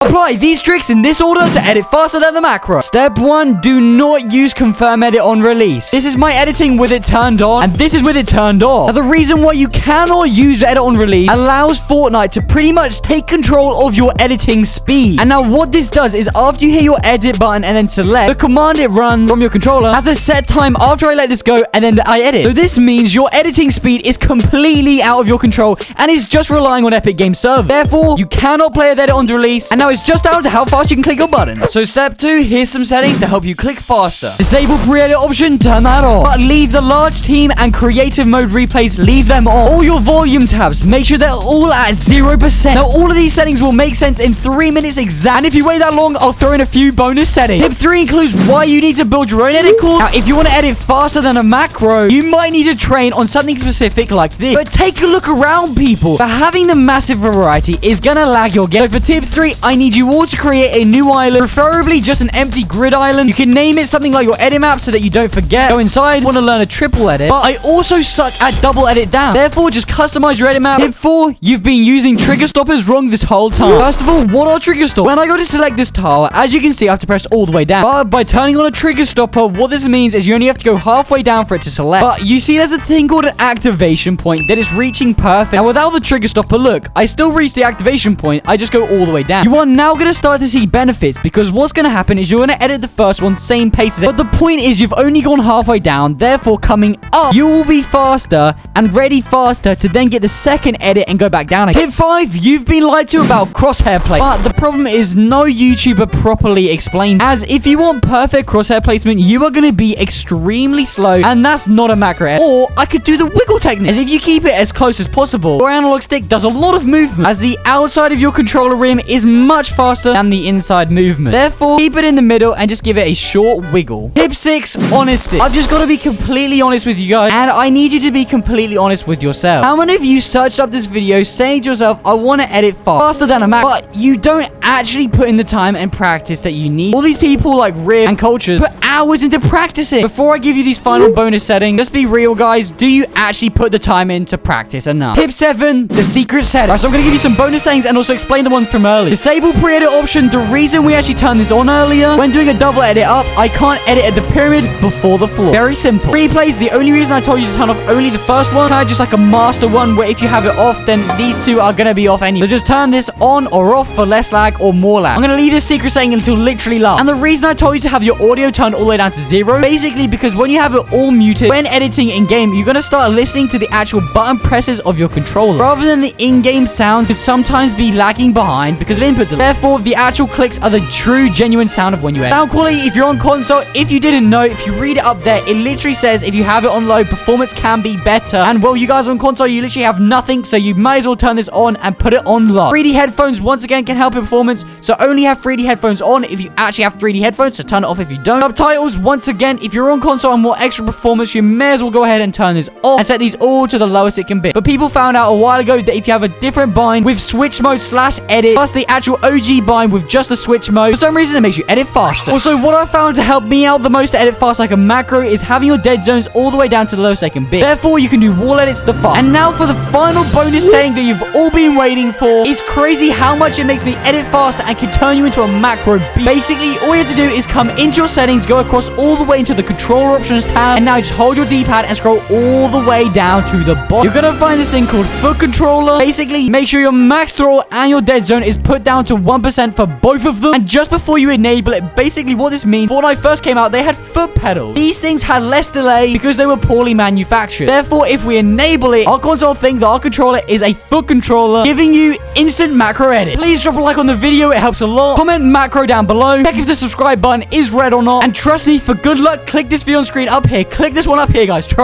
Apply these tricks in this order to edit faster than the macro. Step 1, do not use confirm edit on release. This is my editing with it turned on, and this is with it turned off. Now, the reason why you cannot use edit on release allows Fortnite to pretty much take control of your editing speed. And now what this does is after you hit your edit button and then select, the command it runs from your controller has a set time after I let this go and then I edit. So this means your editing speed is completely out of your control and is just relying on Epic Games Server. Therefore, you cannot play with edit on release, and now it's just down to how fast you can click your button. So step 2, here's some settings to help you click faster. Disable pre-edit option, turn that on. But leave the large team and creative mode replays, leave them on. All your volume tabs, make sure they're all at 0%. Now all of these settings will make sense in 3 minutes exact. And if you wait that long, I'll throw in a few bonus settings. Tip 3 includes why you need to build your own edit core. Now if you want to edit faster than a macro, you might need to train on something specific like this. But take a look around, people. But having the massive variety is gonna lag your game. So for tip 3, I need you all to create a new island, preferably just an empty grid island. You can name it something like your edit map so that you don't forget. Go inside, want to learn a triple edit, but I also suck at double edit down. Therefore, just customize your edit map. Tip 4, you've been using trigger stoppers wrong this whole time. First of all, what are trigger stoppers? When I go to select this tile, as you can see, I have to press all the way down. But by turning on a trigger stopper, what this means is you only have to go halfway down for it to select. But you see there's a thing called an activation point that is reaching perfect. Now without the trigger stopper, look, I still reach the activation point. I just go all the way down. You are now going to start to see benefits because what's going to happen is you're going to edit the first one same pace as it. But the point is you've only gone halfway down. Therefore, coming up, you will be faster and ready faster to then get the second edit and go back down again. Tip 5, you've been lied to about crosshair play. But the problem is no YouTuber properly explains. As if you want perfect crosshair placement, you are going to be extremely slow. And that's not a macro edit. Or I could do the wiggle technique. As if you keep it as close as possible, your analog stick does a lot of movement. As the outside of your controller rim is much faster than the inside movement. Therefore, keep it in the middle and just give it a short wiggle. Tip 6, honesty. I've just got to be completely honest with you guys, and I need you to be completely honest with yourself. How many of you searched up this video saying to yourself, I want to edit faster than a Mac, but you don't actually put in the time and practice that you need? All these people like Ryft and Cxltures put hours into practicing. Before I give you these final bonus settings, just be real, guys. Do you actually put the time in to practice enough? Tip 7, the secret setting. Right, so I'm going to give you some bonus settings and also explain the ones from earlier. Disable pre-edit option. The reason we actually turned this on earlier, when doing a double edit up, I can't edit at the pyramid before the floor. Very simple. Replays, the only reason I told you to turn off only the first one, kind of just like a master one, where if you have it off, then these two are going to be off anyway. So just turn this on or off for less lag or more lag. I'm going to leave this secret setting until literally last. And the reason I told you to have your audio turned all the way down to 0, basically because when you have it all muted, when editing in-game, you're going to start listening to the actual button presses of your controller. Rather than the in-game sounds could sometimes be lagging behind because of input delay. Therefore, the actual clicks are the true, genuine sound of when you edit. Sound quality, if you're on console, if you didn't know, if you read it up there, it literally says if you have it on low, performance can be better. And well, you guys on console, you literally have nothing, so you might as well turn this on and put it on low. 3D headphones, once again, can help in performance, so only have 3D headphones on if you actually have 3D headphones, so turn it off if you don't. Subtitles, once again, if you're on console and want extra performance, you may as well go ahead and turn this off and set these all to the lowest it can be. But people found out a while ago that if you have a different bind with switch mode / edit, plus the actual OG bind with just the switch mode, for some reason it makes you edit faster. Also, what I found to help me out the most to edit fast like a macro is having your dead zones all the way down to the lowest they can be. Therefore, you can do wall edits the fast. And now for the final bonus setting that you've all been waiting for. It's crazy how much it makes me edit faster and can turn you into a macro beast. Basically, all you have to do is come into your settings, go across all the way into the controller options tab, and now just hold your D-pad and scroll all the way down to the bottom. You're gonna find this thing called foot controller. Basically, make sure your max throttle and your dead zone is put down to 1% for both of them. And just before you enable it, basically what this means, Fortnite first came out, they had foot pedals. These things had less delay because they were poorly manufactured. Therefore, if we enable it, our console thinks that our controller is a foot controller, giving you instant macro edit. Please drop a like on the video, it helps a lot. Comment macro down below. Check if the subscribe button is red or not. And trust me, for good luck, click this video on screen up here. Click this one up here, guys. Try